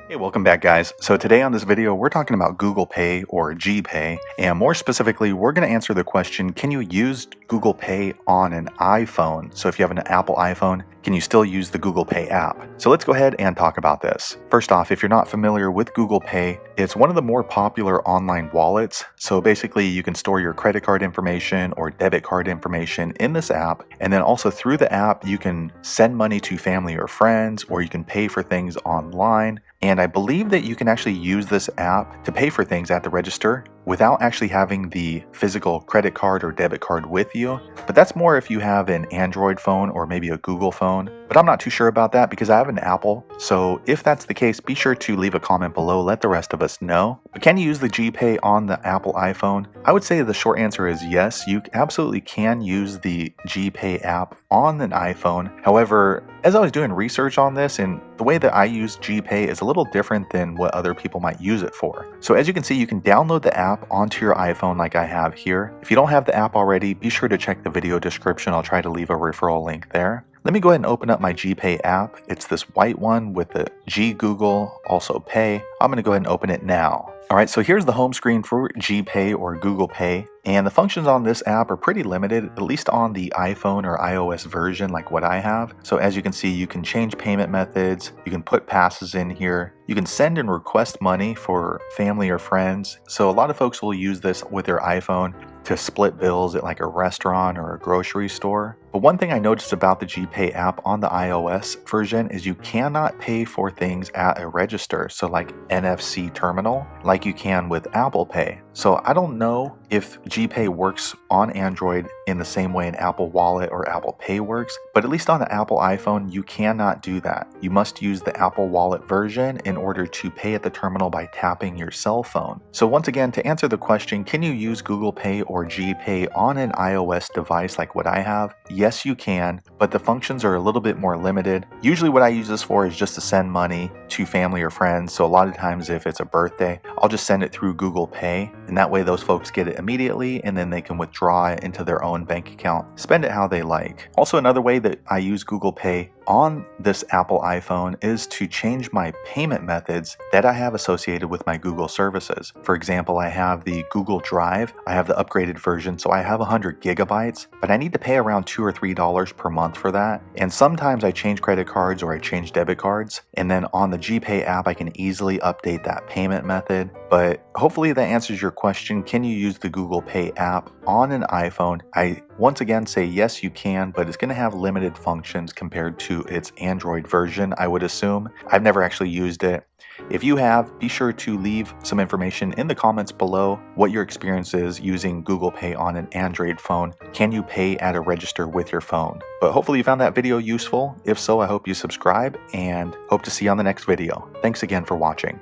Hey, welcome back guys. So today on this video, we're talking about Google Pay or GPay, and more specifically, we're going to answer the question, can you use Google Pay on an iPhone? So if you have an Apple iPhone, can you still use the Google Pay app? So let's go ahead and talk about this. First off, if you're not familiar with Google Pay, it's one of the more popular online wallets. So basically you can store your credit card information or debit card information in this app. And then also through the app, you can send money to family or friends, or you can pay for things online. And I believe that you can actually use this app to pay for things at the register without actually having the physical credit card or debit card with you. But that's more if you have an Android phone or maybe a Google phone. But I'm not too sure about that because I have an Apple. So if that's the case, be sure to leave a comment below, let the rest of us know. But can you use the GPay on the Apple iPhone? I would say the short answer is yes, you absolutely can use the GPay app on an iPhone. However, as I was doing research on this, and the way that I use GPay is a little different than what other people might use it for. So as you can see, you can download the app onto your iPhone like I have here. If you don't have the app already, be sure to check the video description. I'll try to leave a referral link there. Let me go ahead and open up my GPay app. It's this white one with the G Google, also Pay. I'm going to go ahead and open it now. All right, so here's the home screen for GPay or Google Pay. And the functions on this app are pretty limited, at least on the iPhone or iOS version like what I have. So as you can see, you can change payment methods, you can put passes in here, you can send and request money for family or friends. So a lot of folks will use this with their iPhone to split bills at like a restaurant or a grocery store. But one thing I noticed about the GPay app on the iOS version is you cannot pay for things at a register, so like NFC terminal, like you can with Apple Pay. So I don't know if GPay works on Android in the same way an Apple Wallet or Apple Pay works, but at least on an Apple iPhone, you cannot do that. You must use the Apple Wallet version in order to pay at the terminal by tapping your cell phone. So once again, to answer the question, can you use Google Pay or GPay on an iOS device like what I have? Yes, you can, but the functions are a little bit more limited. Usually what I use this for is just to send money to family or friends. So a lot of times if it's a birthday, I'll just send it through Google Pay, and that way those folks get it immediately and then they can withdraw it into their own bank account, spend it how they like. Also, another way that I use Google Pay on this Apple iPhone is to change my payment methods that I have associated with my Google services. For example, I have the Google Drive. I have the upgraded version, so I have 100 gigabytes, but I need to pay around $2 or $3 per month for that. And sometimes I change credit cards or I change debit cards. And then on the GPay app, I can easily update that payment method. But hopefully that answers your question. Can you use the Google Pay app on an iPhone? I once again say yes, you can, but it's going to have limited functions compared to its Android version, I would assume. I've never actually used it. If you have, be sure to leave some information in the comments below what your experience is using Google Pay on an Android phone. Can you pay at a register with your phone? But hopefully you found that video useful. If so, I hope you subscribe and hope to see you on the next video. Thanks again for watching.